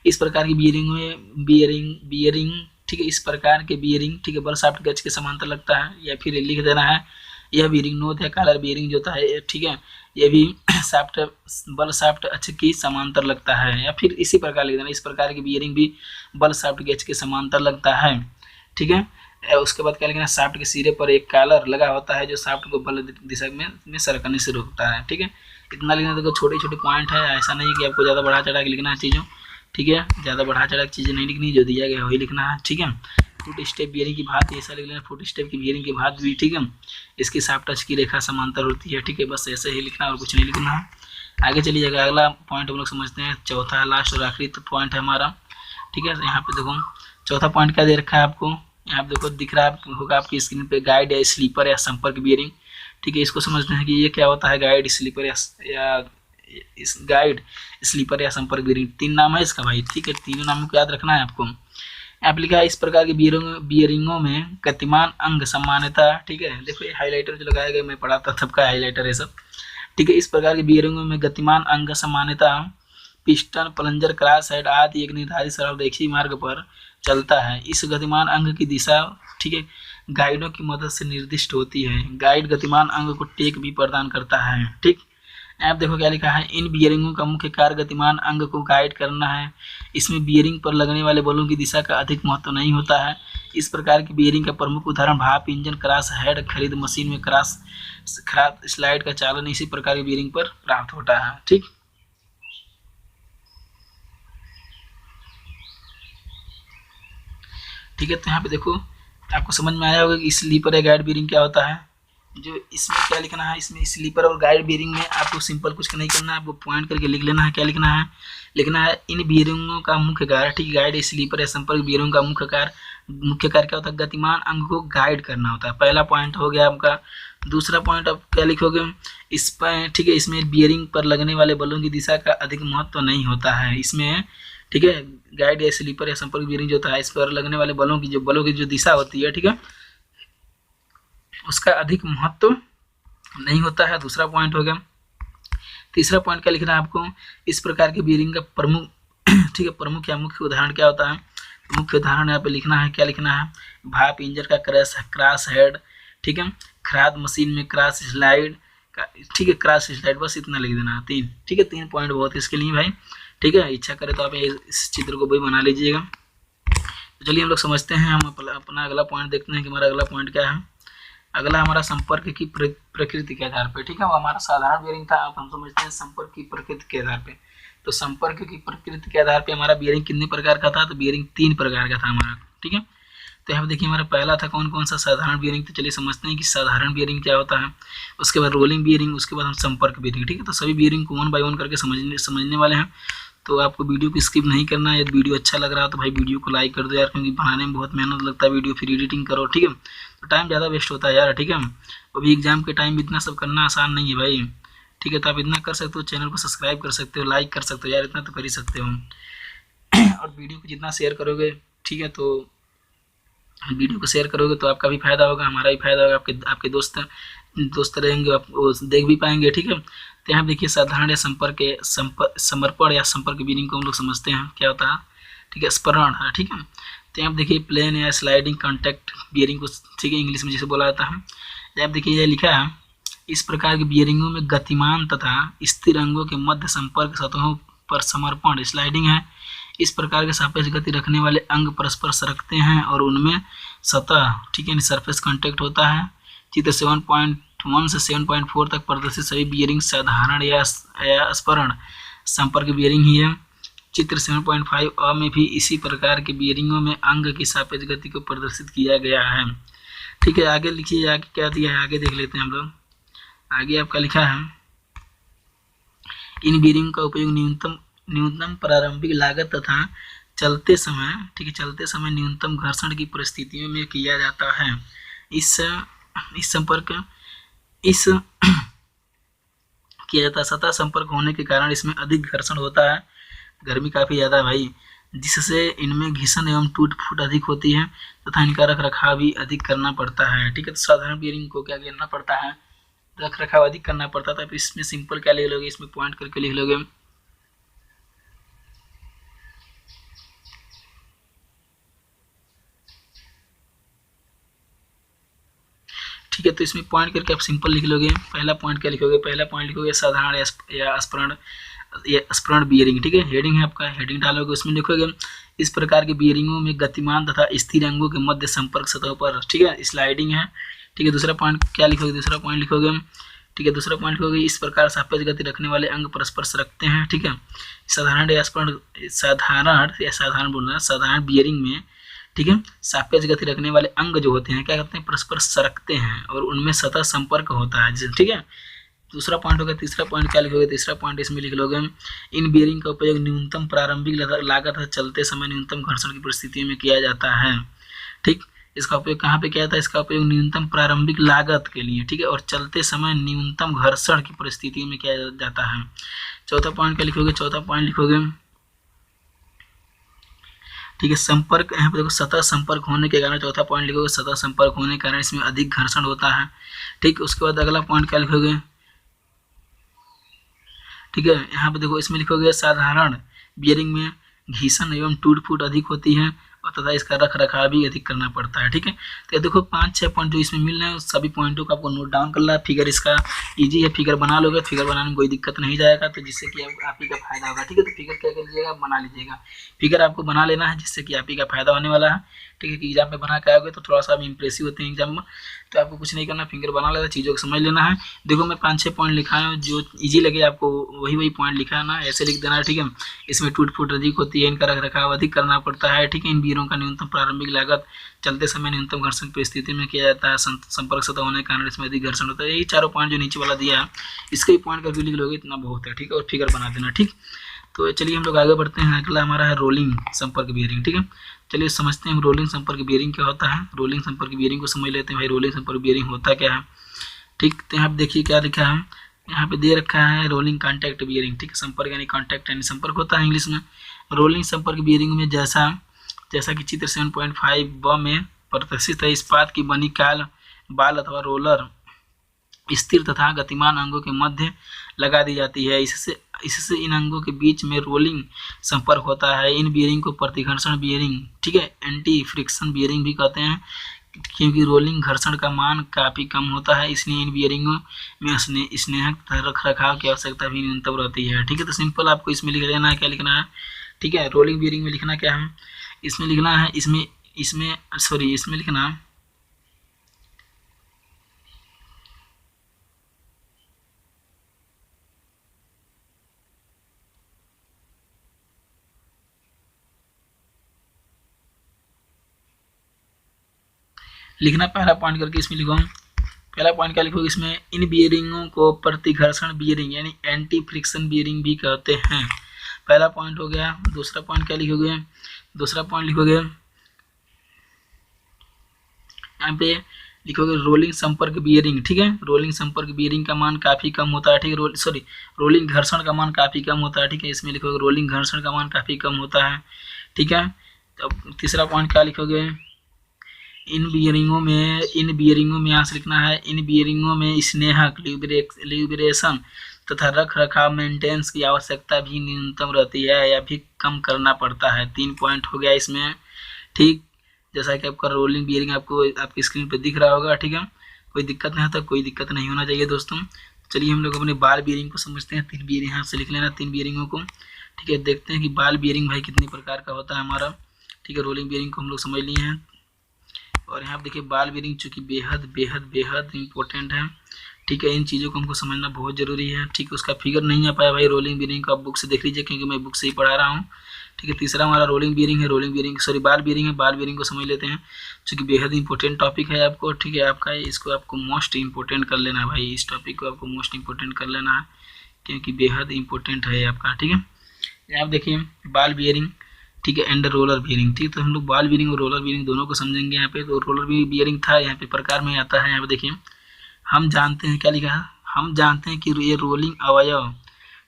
इस प्रकार की बियरिंग में बियरिंग ठीक है, इस प्रकार के बियरिंग ठीक है बल शाफ्ट गज के समांतर लगता है, या फिर लिख देना है यह बियरिंग नो दिया कॉलर बियरिंग जो होता है ठीक है, ये भी शाफ्ट बल शाफ्ट अक्ष की समांतर लगता है, या फिर इसी प्रकार लिख देना इस प्रकार की बियरिंग भी बल शाफ्ट गज के समांतर लगता है। ठीक है, उसके बाद क्या लिखना, शाफ्ट के सिरे पर एक कॉलर लगा होता है जो शाफ्ट को बल दिशा में सरकने से रोकता है। ठीक है, इतना लिखना, देखो छोटे छोटे पॉइंट है, ऐसा नहीं कि आपको ज़्यादा बढ़ा चढ़ा के लिखना है चीज़ों। ठीक है, ज़्यादा बढ़ा चढ़ा के चीज़ें नहीं लिखनी, जो दिया गया वही लिखना है। ठीक है, फुट स्टेप बियरिंग की भात ऐसा लिख लेना, फुट स्टेप की बियरिंग की भात भी ठीक है, इसकी शाफ्ट टच की रेखा समांतर होती है। ठीक है, बस ऐसे ही लिखना और कुछ नहीं लिखना है। आगे चलिएगा, अगला पॉइंट हम लोग समझते हैं, चौथा लास्ट और आखिरी पॉइंट है हमारा। ठीक है, यहाँ पे देखो चौथा पॉइंट क्या दे रखा है आपको, यहाँ पे देखो दिख रहा होगा आपकी स्क्रीन पे, गाइड या स्लीपर या संपर्क बियरिंग। ठीक है, इसको समझते हैं कि ये क्या होता है, गाइड स्लीपर या इस गाइड स्लीपर या संपर्क बियरिंग, तीन नाम है इसका भाई। ठीक है, तीनों नामों को याद रखना है आपको। यहाँ पे लिखा है इस प्रकार की बियरिंगों में गतिमान अंग सामान्यता, ठीक है देखो ये हाईलाइटर जो लगाया गया, मैं पढ़ाता तब का हाईलाइटर है सब। ठीक है, इस प्रकार की बियरिंगों में गतिमान अंग सामान्यता पिस्टन प्लंजर क्रॉस हेड आदि एक निर्धारित सरल रेखीय मार्ग पर चलता है। इस गतिमान अंग की दिशा ठीक है गाइडों की मदद से निर्दिष्ट होती है। गाइड गतिमान अंग को टेक भी प्रदान करता है। ठीक, आप देखो क्या लिखा है, इन बियरिंगों का मुख्य कार्य गतिमान अंग को गाइड करना है। इसमें बियरिंग पर लगने वाले बलों की दिशा का अधिक महत्व नहीं होता है। इस प्रकार की बियरिंग का प्रमुख उदाहरण भाप इंजन, क्रॉस हेड खरीद मशीन में क्रॉस स्लाइड का चालन इसी प्रकार की बियरिंग पर प्राप्त होता है। ठीक, ठीक है, तो यहाँ पे देखो आपको समझ में आया होगा कि स्लीपर या गाइड बियरिंग क्या होता है। जो इसमें क्या लिखना है, इसमें स्लीपर और गाइड बियरिंग में आपको सिंपल कुछ नहीं करना है, आपको पॉइंट करके लिख लेना है। क्या लिखना है, लिखना है इन बियरिंगों का मुख्य कार्य, ठीक गाइड स्लीपर या संपर्क बियरिंग का मुख्य कार्य क्या होता है, गतिमान अंग को गाइड करना होता है। पहला पॉइंट हो गया आपका। दूसरा पॉइंट आप क्या लिखोगे, इस पर ठीक है इसमें बियरिंग पर लगने वाले बलों की दिशा का अधिक महत्व नहीं होता है इसमें। ठीक है, गाइड या स्लीपर या संपर्क बियरिंग जो होता है, इस पर लगने वाले बलों की जो दिशा होती है ठीक है उसका अधिक महत्व नहीं होता है। दूसरा पॉइंट हो गया। तीसरा पॉइंट क्या लिखना है आपको, इस प्रकार के बियरिंग का प्रमुख ठीक है प्रमुख या मुख्य उदाहरण क्या होता है। मुख्य उदाहरण यहाँ पे लिखना है, क्या लिखना है, भाप इंजन का क्रॉस हेड, ठीक है खराद मशीन में क्रॉस स्लाइड का, ठीक है क्रॉस स्लाइड, बस इतना लिख देना है तीन। ठीक है, 3 पॉइंट बहुत है इसके लिए भाई। ठीक है, इच्छा करे तो आप इस चित्र को भी बना लीजिएगा। तो चलिए हम लोग समझते हैं, हम अपना अगला पॉइंट देखते हैं कि हमारा अगला पॉइंट क्या है। अगला हमारा संपर्क की प्रकृति के आधार पर। ठीक है, वो हमारा साधारण बियरिंग था, अब हम समझते हैं संपर्क की प्रकृति के आधार पे। तो संपर्क की प्रकृति के आधार पे हमारा बियरिंग कितने प्रकार का था, तो बियरिंग 3 प्रकार का था हमारा। ठीक है, तो यहाँ पे देखिए हमारा पहला था कौन कौन सा, साधारण बियरिंग। तो चलिए समझते हैं कि साधारण बियरिंग क्या होता है। उसके बाद रोलिंग बियरिंग, उसके बाद हम संपर्क बियरिंग। ठीक है, तो सभी बियरिंग को 1 बाय 1 करके समझने वाले हैं। तो आपको वीडियो को स्किप नहीं करना है। यदि वीडियो अच्छा लग रहा है तो भाई वीडियो को लाइक कर दो यार, क्योंकि बनाने में बहुत मेहनत लगता है वीडियो, फिर एडिटिंग करो। ठीक है, तो टाइम ज़्यादा वेस्ट होता है यार। ठीक है, अभी एग्जाम के टाइम इतना सब करना आसान नहीं है भाई। ठीक है, तो आप इतना कर सकते हो, चैनल को सब्सक्राइब कर सकते हो, लाइक कर सकते हो यार, इतना तो कर ही सकते हो। और वीडियो को जितना शेयर करोगे, ठीक है, तो वीडियो को शेयर करोगे तो आपका भी फायदा होगा, हमारा भी फायदा होगा, आपके दोस्त रहेंगे, आप वो देख भी पाएंगे। ठीक है, तो यहाँ देखिए साधारण या समर्पण या संपर्क बियरिंग को हम लोग समझते हैं क्या होता है। ठीक है, स्परण है। ठीक है, तो यहाँ देखिए प्लेन या स्लाइडिंग कॉन्टैक्ट बियरिंग को, ठीक है इंग्लिश में जैसे बोला जाता है। यहाँ देखिए ये लिखा है, इस प्रकार की बियरिंगों में गतिमान तथा स्थिर अंगों के मध्य संपर्क सतहों पर समर्पण स्लाइडिंग है। इस प्रकार के सापेक्ष गति रखने वाले अंग परस्पर सरकते हैं और उनमें सतह, ठीक है सरफेस कॉन्टैक्ट होता है। चित्र 7.1 से 7.4 तक प्रदर्शित सभी बियरिंग साधारण या स्परण संपर्क बियरिंग ही है। चित्र 7.5 अ में भी इसी प्रकार के बियरिंगों में अंग की सापेक्ष गति को प्रदर्शित किया गया है। ठीक है, आगे लिखिए, आगे क्या दिया है, आगे देख लेते हैं हम लोग। आगे आपका लिखा है, इन बियरिंग का उपयोग न्यूनतम प्रारंभिक लागत तथा चलते समय, ठीक है चलते समय न्यूनतम घर्षण की परिस्थितियों में किया जाता है। इस किया जाता है। सतह संपर्क होने के कारण इसमें अधिक घर्षण होता है। गर्मी काफ़ी ज़्यादा है भाई, जिससे इनमें घिसन एवं टूट फूट अधिक होती है तथा इनका रख रखाव भी अधिक करना पड़ता है। ठीक है, तो साधारण बियरिंग को क्या करना पड़ता है, रख रखाव अधिक करना पड़ता था। तो इसमें सिंपल क्या लिख लोगे, इसमें पॉइंट करके लिख लोगे। ठीक है, तो इसमें पॉइंट करके आप सिंपल लिख लोगे। पहला पॉइंट क्या लिखोगे, पहला पॉइंट लिखोगे साधारण या स्परण बियरिंग। ठीक है, हेडिंग है आपका, हेडिंग डालोगे, उसमें लिखोगे इस प्रकार के बियरिंगों में गतिमान तथा स्थिर अंगों के मध्य संपर्क सतह पर, ठीक है, स्लाइडिंग है। ठीक है, दूसरा पॉइंट क्या लिखोगे, दूसरा पॉइंट लिखोगे, ठीक है, दूसरा पॉइंट लिखोगे इस प्रकार सापेक्ष गति रखने वाले अंग परस्पर सरकते हैं। ठीक है, साधारण बोलना है, साधारण बियरिंग में, ठीक है, सापेक्ष गति रखने वाले अंग जो होते हैं क्या करते हैं, परस्पर सरकते हैं और उनमें सतह संपर्क होता है। ठीक है, दूसरा पॉइंट होगा। तीसरा पॉइंट क्या लिखोगे, तीसरा पॉइंट इसमें लिख लोगे इन बियरिंग का उपयोग न्यूनतम प्रारंभिक लागत है चलते समय न्यूनतम घर्षण की परिस्थितियों में किया जाता है। ठीक, इसका उपयोग कहाँ पे किया जाता है, इसका उपयोग न्यूनतम प्रारंभिक लागत के लिए, ठीक है, और चलते समय न्यूनतम घर्षण की परिस्थितियों में किया जाता है। चौथा पॉइंट क्या लिखोगे, चौथा पॉइंट लिखोगे, ठीक है, संपर्क, यहाँ पे देखो सतह संपर्क होने के कारण, चौथा पॉइंट लिखोगे सतह संपर्क होने के कारण इसमें अधिक घर्षण होता है। ठीक, उसके बाद अगला पॉइंट क्या लिखोगे, ठीक है, यहाँ पे देखो इसमें लिखोगे साधारण बियरिंग में घीसन एवं टूट फूट अधिक होती है और तथा इसका रख रखाव भी अधिक करना पड़ता है। ठीक है, तो देखो 5-6 पॉइंट जो इसमें मिल रहे हैं उस सभी पॉइंटों को आपको नोट डाउन करना है। फिगर इसका इजी है, फिगर बना लोगे, फिगर बनाने में कोई दिक्कत नहीं जाएगा, तो जिससे कि आप ही का फायदा होगा। ठीक है, तो फिगर क्या कर लीजिएगा, बना लीजिएगा, फिगर आपको बना लेना है जिससे कि आप ही का फायदा होने वाला है। ठीक है, कि एग्जाम में बना के आओगे तो थोड़ा सा इंप्रेसिव होते हैं एग्जाम में, तो आपको कुछ नहीं करना, फिंगर बना लेना, चीज़ों को समझ लेना है। देखो मैं 5-6 पॉइंट लिखा है, जो इजी लगे आपको वही पॉइंट लिखा है ना, ऐसे लिख देना है। ठीक है, इसमें टूट फूट अधिक होती है, इनका रख रखाव अधिक करना पड़ता है। ठीक है, इन बियरों का न्यूनतम प्रारंभिक लागत चलते समय न्यूनतम घर्षण की स्थिति में किया जाता है, संपर्क सतह होने के कारण इसमें अधिक घर्षण होता है। यही चारों पॉइंट जो नीचे वाला दिया है इसके ही पॉइंट करके लिख लोगे, इतना बहुत है। ठीक है, और फिगर बना देना। ठीक, तो चलिए हम लोग आगे बढ़ते हैं। अगला हमारा है रोलिंग संपर्क बियरिंग। ठीक है, चलिए समझते हैं रोलिंग संपर्क बियरिंग क्या होता है। रोलिंग संपर्क बियरिंग को समझ लेते हैं भाई, रोलिंग संपर्क बियरिंग होता क्या है। ठीक, तो यहाँ पे देखिए क्या लिखा है, यहाँ पे दे रखा है रोलिंग कॉन्टैक्ट बियरिंग। ठीक है, संपर्क यानी कॉन्टैक्ट यानी संपर्क होता है इंग्लिश में। रोलिंग संपर्क बियरिंग में जैसा कि चित्र 7.5 में प्रदर्शित है, इस्पात की बनी बाल अथवा रोलर स्थिर तथा गतिमान अंगों के मध्य लगा दी जाती है। इससे इन अंगों के बीच में रोलिंग संपर्क होता है। इन बियरिंग को प्रतिघर्षण बियरिंग, ठीक है, एंटी फ्रिक्शन बियरिंग भी कहते हैं, क्योंकि रोलिंग घर्षण का मान काफ़ी कम होता है, इसलिए इन बियरिंगों में स्नेहक रख रखाव की आवश्यकता भी न्यूनतम रहती है। ठीक है, तो सिंपल आपको इसमें लिख लेना है, क्या लिखना है। ठीक है, रोलिंग बियरिंग में लिखना क्या है, इसमें लिखना है, इसमें लिखना पहला पॉइंट करके इसमें लिखो। पहला पॉइंट क्या लिखोगे, इसमें इन बियरिंगों को प्रतिघर्षण बियरिंग यानी एंटी फ्रिक्शन बियरिंग भी कहते हैं। पहला पॉइंट हो गया। दूसरा पॉइंट क्या लिखोगे, दूसरा पॉइंट लिखोगे यहाँ पे लिखोगे रोलिंग संपर्क बियरिंग। ठीक है, रोलिंग संपर्क बियरिंग का मान काफ़ी कम होता है। ठीक है, रोलिंग घर्षण का मान काफ़ी कम होता है। ठीक है, इसमें लिखोगे रोलिंग घर्षण का मान काफ़ी कम होता है। ठीक है, तो तीसरा पॉइंट क्या लिखोगे, इन बियरिंगों में यहाँ से लिखना है, इन बियरिंगों में स्नेहक लिबरेशन तथा रख रखाव मेंटेनेंस की आवश्यकता भी न्यूनतम रहती है या भी कम करना पड़ता है। 3 पॉइंट हो गया इसमें। ठीक, जैसा कि आपका रोलिंग बियरिंग आपको आपकी स्क्रीन पर दिख रहा होगा। ठीक है, कोई दिक्कत नहीं होता, कोई दिक्कत नहीं होना चाहिए दोस्तों। चलिए हम लोग अपने बाल बियरिंग को समझते हैं। 3 बियरिंग यहाँ से लिख लेना, 3 बियरिंगों को। ठीक है, देखते हैं कि बाल बियरिंग भाई कितने प्रकार का होता है हमारा। ठीक है, रोलिंग बियरिंग को हम लोग समझ लिए हैं, और यहाँ पे देखिए बाल बियरिंग चूँकि बेहद बेहद बेहद इंपॉर्टेंट है। ठीक है, इन चीज़ों को हमको समझना बहुत ज़रूरी है। ठीक है, उसका फिगर नहीं आ पाया भाई रोलिंग बियरिंग का, आप बुक से देख लीजिए क्योंकि मैं बुक से ही पढ़ा रहा हूँ। ठीक है, तीसरा हमारा रोलिंग बियरिंग है, बाल बियरिंग है। बाल बियरिंग को समझ लेते हैं चूँकि बेहद इंपॉर्टेंट टॉपिक है आपको। ठीक है, आपका इसको आपको मोस्ट इंपॉर्टेंट कर लेना है भाई, इस टॉपिक को आपको मोस्ट इंपॉर्टेंट कर लेना है क्योंकि बेहद इंपॉर्टेंट है आपका। ठीक है, यहाँ देखिए बाल बियरिंग, ठीक है, एंड रोलर बियरिंग। ठीक, तो हम लोग बाल बियरिंग और रोलर बियरिंग दोनों को समझेंगे यहाँ पे। तो रोलर बियरिंग था यहाँ पे प्रकार में आता है। यहाँ पे देखिए हम जानते हैं क्या लिखा है, हम जानते हैं कि ये रोलिंग अवयव,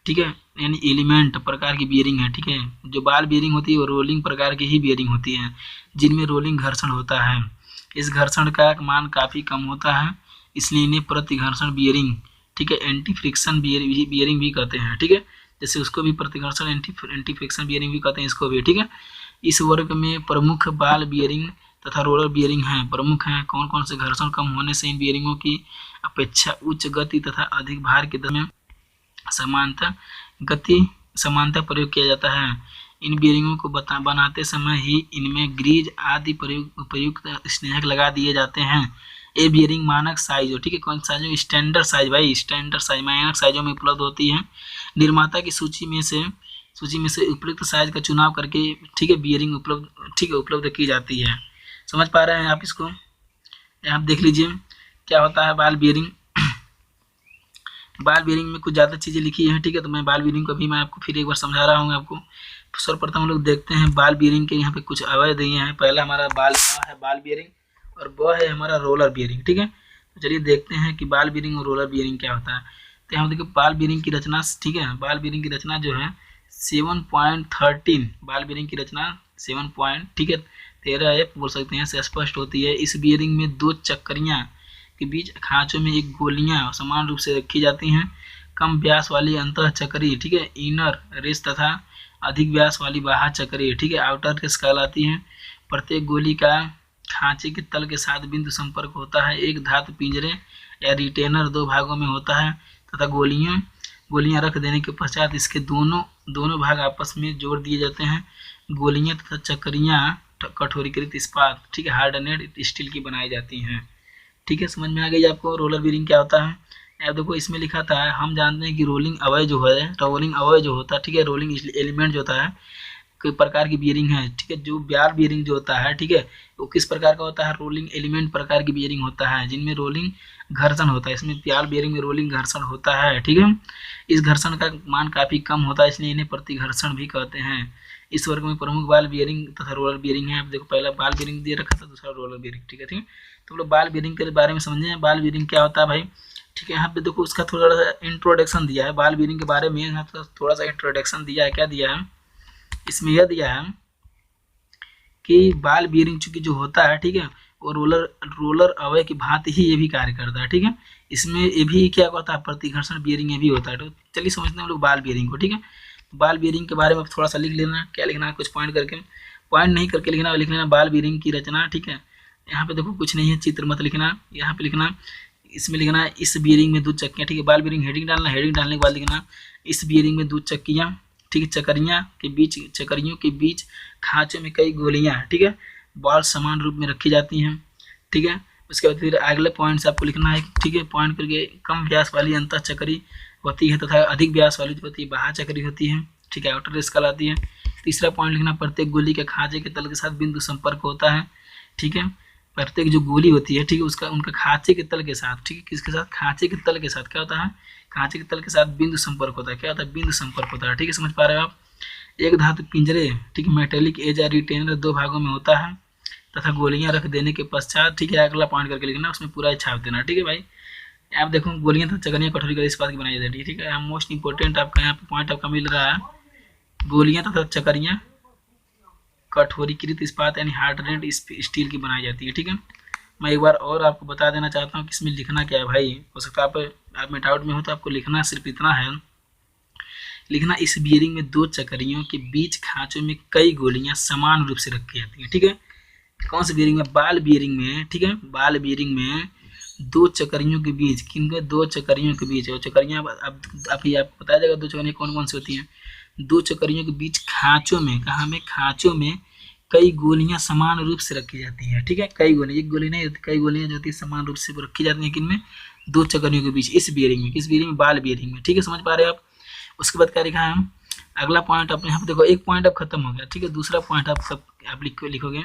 ठीक है, यानी एलिमेंट प्रकार की बियरिंग है। ठीक है, जो बाल बियरिंग होती है वो रोलिंग प्रकार की ही बियरिंग होती है, जिनमें रोलिंग घर्षण होता है। इस घर्षण का मान काफ़ी कम होता है, इसलिए इन्हें प्रतिघर्षण बियरिंग, ठीक है, एंटी फ्रिक्शन बियरिंग भी कहते हैं। ठीक है, जैसे उसको भी प्रतिघर्षण एंटी फ्रिक्शन बियरिंग भी कहते हैं, इसको भी। ठीक है, इस वर्ग में प्रमुख बाल बियरिंग तथा रोलर बियरिंग हैं। प्रमुख हैं कौन कौन से? घर्षण कम होने से इन बियरिंगों की अपेक्षा उच्च गति तथा अधिक भार के दर में समानता प्रयोग किया जाता है। इन बियरिंगों को बनाते समय ही इनमें ग्रीज आदि उपयुक्त स्नेहक लगा दिए जाते हैं। ये बियरिंग मानक साइज हो, ठीक है, कौन सा जो स्टैंडर्ड साइज, भाई स्टैंडर्ड साइज मानक साइजों में उपलब्ध होती है। निर्माता की सूची में से उपयुक्त साइज का चुनाव करके, ठीक है, बियरिंग उपलब्ध की जाती है। समझ पा रहे हैं आप इसको? यहाँ देख लीजिए क्या होता है बाल बियरिंग। बाल बियरिंग में कुछ ज़्यादा चीज़ें लिखी हैं। ठीक है, तो मैं बाल बियरिंग को भी मैं आपको फिर एक बार समझा रहा हूँ आपको। सर्वप्रथम हम लोग देखते हैं बाल बियरिंग के यहाँ पे कुछ अवयव दिए हैं। पहला हमारा बाल बियरिंग और वह है हमारा रोलर बियरिंग। ठीक है, तो चलिए देखते हैं कि बाल बियरिंग और रोलर बियरिंग क्या होता है। तो यहाँ देखिए बाल बियरिंग की रचना, ठीक है, बाल बियरिंग की रचना जो है 7.13, बाल बियरिंग की रचना 7, ठीक है, 13 बोल सकते हैं, से स्पष्ट होती है। इस बियरिंग में दो चक्करियाँ के बीच खांचों में एक गोलियां समान रूप से रखी जाती हैं। कम व्यास वाली अंतः चक्री, ठीक है, इनर रेस तथा अधिक व्यास वाली बाह्य चक्री, ठीक है, आउटर रेस कहलाती है। प्रत्येक गोली का खांचे के तल के साथ बिंदु संपर्क होता है। एक धातु पिंजरे या रिटेनर दो भागों में होता है तथा गोलियां रख देने के पश्चात इसके दोनों भाग आपस में जोड़ दिए जाते हैं। गोलियां तथा चक्रियां कठोरीकृत इस्पात, ठीक है, हार्डनेड स्टील की बनाई जाती हैं। ठीक है, समझ में आ गई आपको रोलर बियरिंग क्या होता है। अब देखो इसमें लिखा था, हम जानते हैं कि रोलिंग अवयव जो होता है, ठीक है, रोलिंग एलिमेंट जो होता है कई प्रकार की बियरिंग है। ठीक है, जो बाल बियरिंग जो होता है, ठीक है, वो किस प्रकार का होता है? रोलिंग एलिमेंट प्रकार की बियरिंग होता है, जिनमें रोलिंग घर्षण होता है। इसमें बाल बियरिंग में रोलिंग घर्षण होता है। ठीक है, इस घर्षण का मान काफी कम होता है, इसलिए इन्हें प्रतिघर्षण भी कहते हैं। इस वर्ग में प्रमुख बाल बियरिंग तथा रोलर बियरिंग है। आप देखो पहला बाल बियरिंग दे रखा था, दूसरा रोलर बियरिंग। ठीक है, तो लोग बाल बियरिंग के बारे में समझे, बाल बियरिंग क्या होता है भाई। ठीक है, यहाँ पे देखो उसका थोड़ा सा इंट्रोडक्शन दिया है बाल बियरिंग के बारे में। यहाँ पे थोड़ा सा इंट्रोडक्शन दिया है। क्या दिया है इसमें? यह दिया है कि बाल बियरिंग चूंकि जो होता है, ठीक है, वो रोलर अवयव की भांति ही ये भी कार्य करता है। ठीक है, इसमें ये भी क्या होता है? प्रतिघर्षण बियरिंग ये भी होता है। तो चलिए समझते हैं हम लोग बाल बियरिंग को। ठीक है, बाल बियरिंग के बारे में थोड़ा सा लिख लेना। क्या लिखना है? कुछ पॉइंट नहीं करके लिख लेना बाल बियरिंग की रचना। ठीक है, यहाँ पे देखो कुछ नहीं है, चित्र मत लिखना, यहाँ पे लिखना, इसमें लिखना है इस बियरिंग में दो चक्कियाँ। ठीक है, बाल बियरिंग हेडिंग डालना, हेडिंग डालने के बाद लिखना इस बियरिंग में दो चक्कियाँ, ठीक है, चक्रियों के बीच खांचों में कई गोलियां, ठीक है, बॉल समान रूप में रखी जाती हैं। ठीक है, उसके बाद फिर अगले पॉइंट से आपको लिखना है, ठीक है, पॉइंट करके कम व्यास वाली अंतः चक्री होती है तथा अधिक व्यास वाली जो होती है बाह्य चक्री होती है। ठीक है, आउटर रेस कहलाती है। तीसरा पॉइंट लिखना, प्रत्येक गोली के खांचे के तल के साथ बिंदु संपर्क होता है। ठीक है, प्रत्येक जो गोली होती है, ठीक है, उसका उनका खांचे के तल के साथ, ठीक है, किसके साथ? खांचे के तल के साथ क्या होता है? खांचे के तल के साथ बिंदु संपर्क होता है। क्या होता है? बिंदु संपर्क होता है। ठीक है, समझ पा रहे हो आप? एक धातु पिंजरे, ठीक है, मेटेलिक एज या रिटेनर दो भागों में होता है तथा गोलियां रख देने के पश्चात, ठीक है, अगला पॉइंट करके लिखना, उसमें पूरा छाप देना। ठीक है भाई, आप देखो गोलियां तथा चक्रियां कठोरीकृत इस्पात की बनाई जाती है। ठीक है, मोस्ट इंपोर्टेंट आपका यहाँ पे पॉइंट आपका मिल रहा है, गोलियां तथा चक्रियां कठोरीकृत इस्पात यानी हार्डनेड स्टील की बनाई जाती है। ठीक है, मैं एक बार और आपको बता देना चाहता हूँ कि इसमें लिखना क्या है भाई। हो सकता है आप में डाउट में हो, तो आपको लिखना सिर्फ इतना है, लिखना इस बियरिंग में दो चक्रियों के बीच खांचों में कई गोलियां समान रूप से रखी जाती हैं। ठीक है, कौन सी बियरिंग में? बाल बियरिंग में। ठीक है, बाल बियरिंग में दो चक्रियों के बीच, किनके? दो चक्रियों के बीच। और चक्रियां अब आपको बताया जाएगा दो चक्रियां कौन कौन सी होती हैं। दो चक्रियों के बीच खांचों में, कहाँ में? खांचों में कई गोलियां समान रूप से रखी जाती हैं। ठीक है, कई गोली, एक गोली नहीं होती, कई गोलियां जो होती है समान रूप से रखी जाती हैं। किनमें? दो चक्रियों के बीच, इस बियरिंग में। किस बियरिंग में? बाल बियरिंग में। ठीक है, समझ पा रहे हैं आप? उसके बाद क्या लिखा है? अगला पॉइंट अपने यहाँ पे देखो, एक पॉइंट अब खत्म हो गया। ठीक है, दूसरा पॉइंट आप लिखोगे,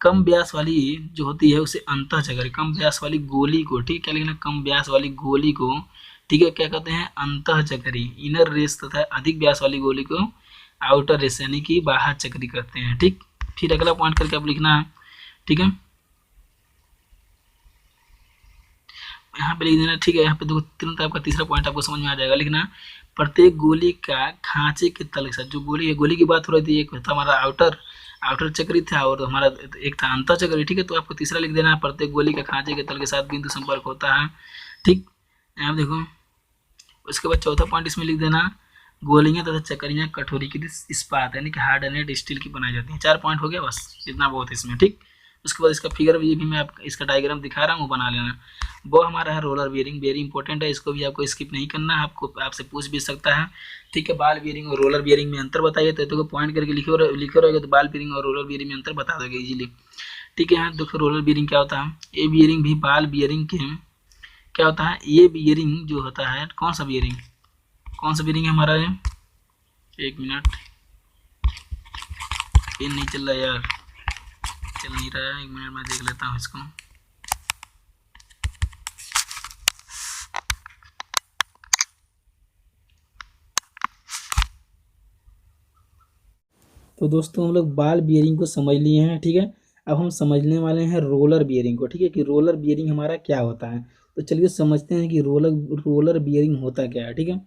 कम व्यास वाली जो होती है उसे अंतः चक्री, कम व्यास वाली गोली को, ठीक है, क्या लिखना? कम व्यास वाली गोली को, ठीक है, क्या कहते हैं? अंतः चक्री, इनर रेस, तथा अधिक व्यास वाली गोली को आउटर रेस यानी कि बाह्य चक्री कहते हैं। ठीक, फिर अगला पॉइंट करके आप लिखना है। ठीक है, यहाँ पे लिख देना। ठीक है, यहाँ पे देखो तुरंत आपका तीसरा पॉइंट आपको समझ में आ जाएगा। लिखना प्रत्येक गोली का खांचे के तल के साथ, जो गोली की बात हो रही थी, एक था हमारा आउटर आउटर चक्री था और हमारा एक था अंतर चक्री, ठीक है। तो आपको तीसरा लिख देना है, प्रत्येक गोली का खांचे के तल के साथ बिंदु संपर्क होता है, ठीक। यहाँ देखो, उसके बाद चौथा पॉइंट इसमें लिख देना, गोलियां तथा चक्रियां कठोरीकृत इस्पात यानी कि हार्डनेड स्टील की बनाई जाती हैं। 4 पॉइंट हो गया, बस इतना बहुत है इसमें, ठीक। उसके बाद इसका फिगर भी मैं आपको इसका डायग्राम दिखा रहा हूँ, वो बना लेना। वो हमारा है रोलर बेयरिंग, वेरी इंपॉर्टेंट है, इसको भी आपको स्किप नहीं करना है, आपको आपसे पूछ भी सकता है, ठीक है। बाल बेयरिंग और रोलर बेयरिंग में अंतर बताइए, तो पॉइंट करके लिखे रहेगा, तो बाल बेयरिंग और रोलर बेयरिंग में अंतर बता दोगे इजीली, ठीक है। यहाँ देखो रोलर बेयरिंग क्या होता है, ये बेयरिंग भी बाल बेयरिंग के क्या होता है, ये बेयरिंग जो होता है, कौन सा बेयरिंग है हमारा ये, एक मिनट, पेन नहीं चल रहा यार, चल नहीं रहा है, एक मिनट मैं देख लेता हूँ इसको। तो दोस्तों हम लोग बाल बियरिंग को समझ लिए हैं, ठीक है। अब हम समझने वाले हैं रोलर बियरिंग को, ठीक है, कि रोलर बियरिंग हमारा क्या होता है। तो चलिए समझते हैं कि रोलर बियरिंग होता क्या है, ठीक है।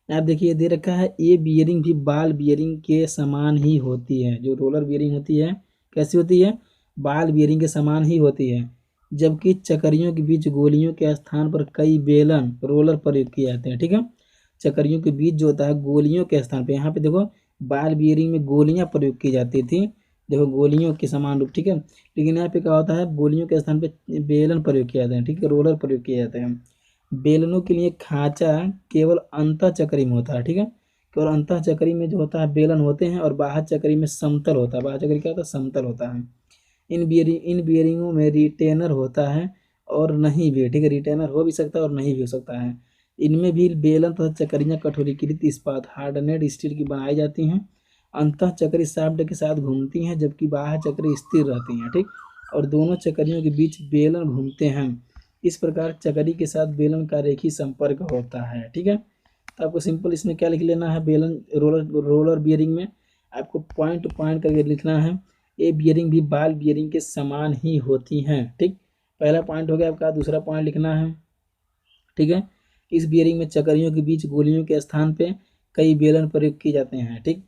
आप देखिए दे रखा है, ये बियरिंग भी बाल बियरिंग के समान ही होती है। जो रोलर बियरिंग होती है कैसी होती है, बाल बियरिंग के समान ही होती है, जबकि चक्रियों के बीच गोलियों के स्थान पर कई बेलन रोलर प्रयोग किए जाते हैं, ठीक है। चक्रियों के बीच जो होता है गोलियों के स्थान पे, यहाँ पे देखो बाल बियरिंग में गोलियां प्रयोग की जाती थी, देखो गोलियों के समान रूप, ठीक है। लेकिन यहाँ पे क्या होता है, गोलियों के स्थान पे बेलन प्रयोग किया जाता है, ठीक है, रोलर प्रयोग किए जाते हैं। बेलनों के लिए खांचा केवल अंतः चक्री में होता है, ठीक है। केवल अंतः चक्री में जो होता है बेलन होते हैं, और बाह्य चक्री में समतल होता है। बाह्य चक्री क्या होता है, समतल होता है। इन बियरिंगों में रिटेनर होता है और नहीं भी, ठीक है, रिटेनर हो भी सकता है और नहीं भी हो सकता है। इनमें भी बेलन तथा चक्रियाँ कठोरीकृत इस्पात हार्डनेड स्टील की बनाई जाती हैं। अंतः चक्री शाफ्ट के साथ घूमती हैं, जबकि बाह्य चक्री स्थिर रहती हैं, ठीक। और दोनों चक्रियों के बीच बेलन घूमते हैं। इस प्रकार चक्री के साथ बेलन का रेखीय संपर्क होता है, ठीक है। तो आपको सिंपल इसमें क्या लिख लेना है, बेलन रोलर बियरिंग में आपको पॉइंट टू पॉइंट करके लिखना है, ये बियरिंग भी बाल बियरिंग के समान ही होती हैं, ठीक। पहला पॉइंट हो गया आपका, दूसरा पॉइंट लिखना है, ठीक है। इस बियरिंग में चक्रियों के बीच गोलियों के स्थान पे कई बेलन प्रयोग किए जाते हैं, ठीक।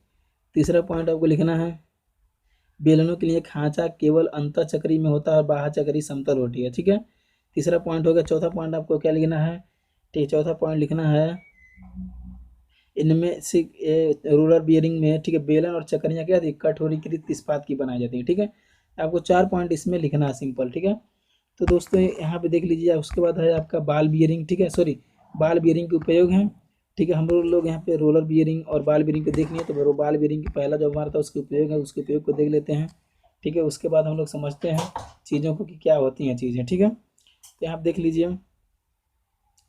तीसरा पॉइंट आपको लिखना है, बेलनों के लिए खांचा केवल अंतः चक्री में होता है और बाह्य चक्री समतल होती है, ठीक है। तीसरा पॉइंट हो गया। चौथा पॉइंट आपको क्या लिखना है, ठीक, चौथा पॉइंट लिखना है, इनमें से रोलर बियरिंग में, ठीक है, बेलन और चक्रियाँ क्या थी, कठोरीकृत इस्पात की बनाई जाती है, ठीक है। आपको 4 पॉइंट इसमें लिखना है सिंपल, ठीक है। तो दोस्तों यहाँ पे देख लीजिए, उसके बाद है आपका बाल बियरिंग, ठीक है, सॉरी, बाल बियरिंग के उपयोग हैं, ठीक है। हम लोग यहाँ पे रोलर बियरिंग और बाल बियरिंग को देख लिए, तो बाल बियरिंग की पहला जो हमारा था उसके उपयोग है, उसके उपयोग को देख लेते हैं, ठीक है। उसके बाद हम लोग समझते हैं चीज़ों को कि क्या होती हैं चीज़ें, ठीक है। तो यहाँ आप देख लीजिए,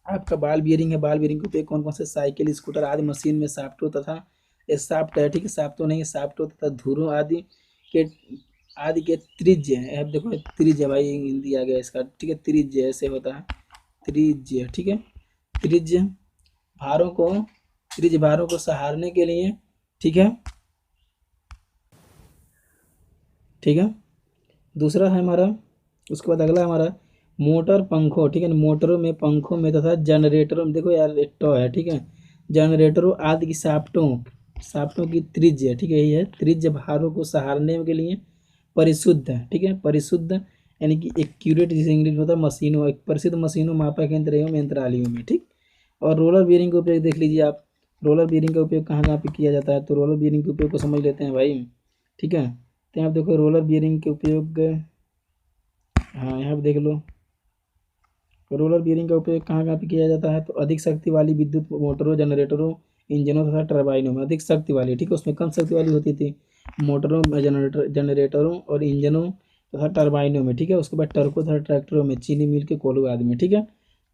आपका बाल बियरिंग है, बाल बियरिंग के उपयोग कौन कौन से, साइकिल, स्कूटर आदि मशीन में साफ्टों तथा साफ्ट है, ठीक है, साफ्टों नहीं, साफ्टों तथा धुरों के त्रिज्य है। अब देखो त्रिज्य, भाई हिंदी आ गया इसका, ठीक है, त्रिज्य ऐसे होता है, त्रिज्य, ठीक है, त्रिज्य भारों को सहारने के लिए, ठीक है, ठीक है। दूसरा है हमारा, उसके बाद अगला हमारा मोटर पंखों, ठीक है, मोटरों में, पंखों में तथा जनरेटरों में, देखो यार एक टॉ है, ठीक है, जनरेटरों आदि की साफ्टों की त्रिज्य, ठीक है, यही है त्रिज्य, भारों को सहारने के लिए परिशुद्ध है, ठीक है, परिशुद्ध यानी कि एक्यूरेट, जिसे इंग्लिश में होता है मशीनों, एक प्रसिद्ध मशीनों, मापक यंत्र एवं यंत्रालियों में, ठीक। और रोलर बियरिंग का उपयोग देख लीजिए आप, रोलर बियरिंग का उपयोग कहाँ कहाँ पे किया जाता है, तो रोलर बियरिंग के उपयोग को समझ लेते हैं भाई, ठीक है। तो यहाँ आप देखो रोलर बियरिंग के उपयोग, हाँ यहाँ पे देख लो, रोलर बियरिंग का उपयोग कहाँ कहाँ पे किया जाता है, तो अधिक शक्ति वाली विद्युत मोटरों, जनरेटरों, इंजनों तथा टरबाइनों में, अधिक शक्ति वाली, ठीक है, उसमें कम शक्ति वाली होती थी मोटरों, जनरेटरों और इंजनों तथा टरबाइनों में, ठीक है। उसके बाद टर्को तथा ट्रैक्टरों में, चीनी मिल के कोल्हू आदि में, ठीक है।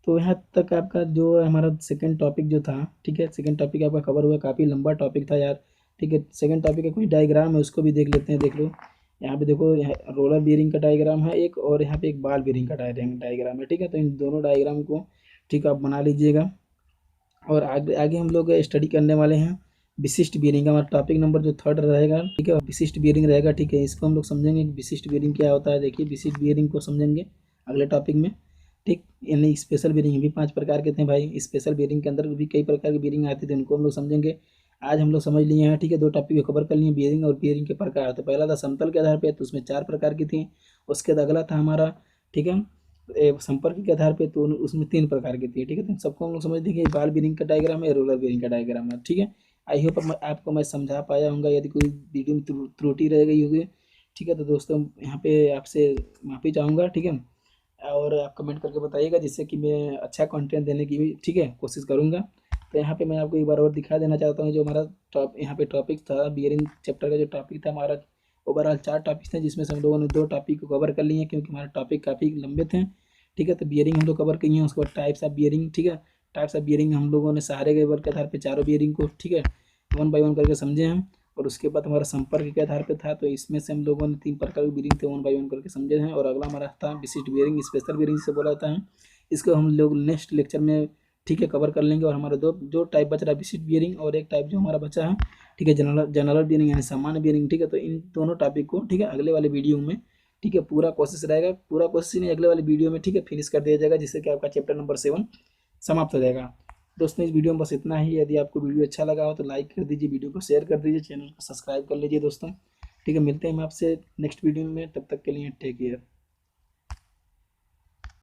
तो यहाँ तक आपका जो हमारा सेकंड टॉपिक जो था, ठीक है, सेकंड टॉपिक आपका कवर हुआ, काफ़ी लंबा टॉपिक था यार, ठीक है। सेकंड टॉपिक का कोई डायग्राम है उसको भी देख लेते हैं, देख लो यहाँ पे देखो, यहाँ रोलर बियरिंग का डायग्राम है एक, और यहाँ पे एक बाल बियरिंग का डायग्राम है, ठीक है। तो इन दोनों डायग्राम को, ठीक है, आप बना लीजिएगा। और आगे आगे हम लोग स्टडी करने वाले हैं विशिष्ट बियरिंग का, हमारा टॉपिक नंबर जो 3rd रहेगा, ठीक है, विशिष्ट बियरिंग रहेगा, ठीक है। इसको हम लोग समझेंगे कि विशिष्ट बियरिंग क्या होता है। देखिए विशिष्ट बियरिंग को समझेंगे अगले टॉपिक में। ठीक। यानी स्पेशल बेरिंग भी 5 प्रकार के थे भाई। स्पेशल बेरिंग के अंदर भी कई प्रकार की बेरिंग आती थी, उनको हम लोग समझेंगे। आज हम लोग समझ लिए हैं, ठीक है। 2 टॉपिक को कवर कर लिए, बेरिंग और बेरिंग के प्रकार। तो पहला था समतल के आधार पे, तो उसमें 4 प्रकार की थी। उसके बाद अगला था हमारा, ठीक है, संपर्क के आधार पे, तो उसमें 3 प्रकार की थी, ठीक है। तो सबको हम लोग समझ देखिए, बाल बेरिंग का डायग्राम है, रोलर बेरिंग का डायग्राम है, ठीक है। आई होप आपको मैं समझा पाया हूँगा। यदि कोई वीडियो में त्रुटि रह गई होगी, ठीक है, तो दोस्तों यहाँ पे आपसे माफ़ी चाहूँगा, ठीक है। और आप कमेंट करके बताइएगा, जिससे कि मैं अच्छा कंटेंट देने की भी, ठीक है, कोशिश करूँगा। तो यहाँ पे मैं आपको एक बार और दिखा देना चाहता हूँ, जो हमारा यहाँ पे टॉपिक था बियरिंग चैप्टर का। जो टॉपिक था हमारा, ओवरऑल 4 टॉपिक थे, जिसमें से हम लोगों ने 2 टॉपिक को कवर कर लिए हैं, क्योंकि हमारे टॉपिक काफ़ी लंबे थे, ठीक है। तो बियरिंग हम लोग कवर किए हैं। उसके बाद टाइप्स ऑफ बियरिंग, ठीक है। टाइप्स ऑफ बियरिंग हम लोगों ने सहारे के वर्ग के आधार पर चारों बियरिंग को, ठीक है, 1 बाय 1 करके समझे हैं। और उसके बाद हमारा संपर्क के आधार पे था, तो इसमें से हम लोगों ने 3 प्रकार की बियरिंग थे, 1 बाय 1 करके समझे हैं। और अगला हमारा था विशिष्ट बियरिंग, स्पेशल बियरिंग जिसे बोला जाता है। इसको हम लोग नेक्स्ट लेक्चर में, ठीक है, कवर कर लेंगे। और हमारा दो टाइप बच रहा है, विशिष्ट बियरिंग, और एक टाइप जो हमारा बचा है, ठीक है, जनरल बियरिंग यानी सामान्य बियरिंग, ठीक है। तो इन दोनों टॉपिक को, ठीक है, अगले वाले वीडियो में, ठीक है, पूरा कोशिश रहेगा, पूरा कोशिश नहीं, अगले वाले वीडियो में, ठीक है, फिनिश कर दिया जाएगा, जिससे कि आपका चैप्टर नंबर 7 समाप्त हो जाएगा। दोस्तों इस वीडियो में बस इतना ही। यदि आपको वीडियो अच्छा लगा हो तो लाइक कर दीजिए, वीडियो को शेयर कर दीजिए, चैनल को सब्सक्राइब कर लीजिए दोस्तों, ठीक है। मिलते हैं हम आपसे नेक्स्ट वीडियो में, तब तक के लिए टेक केयर।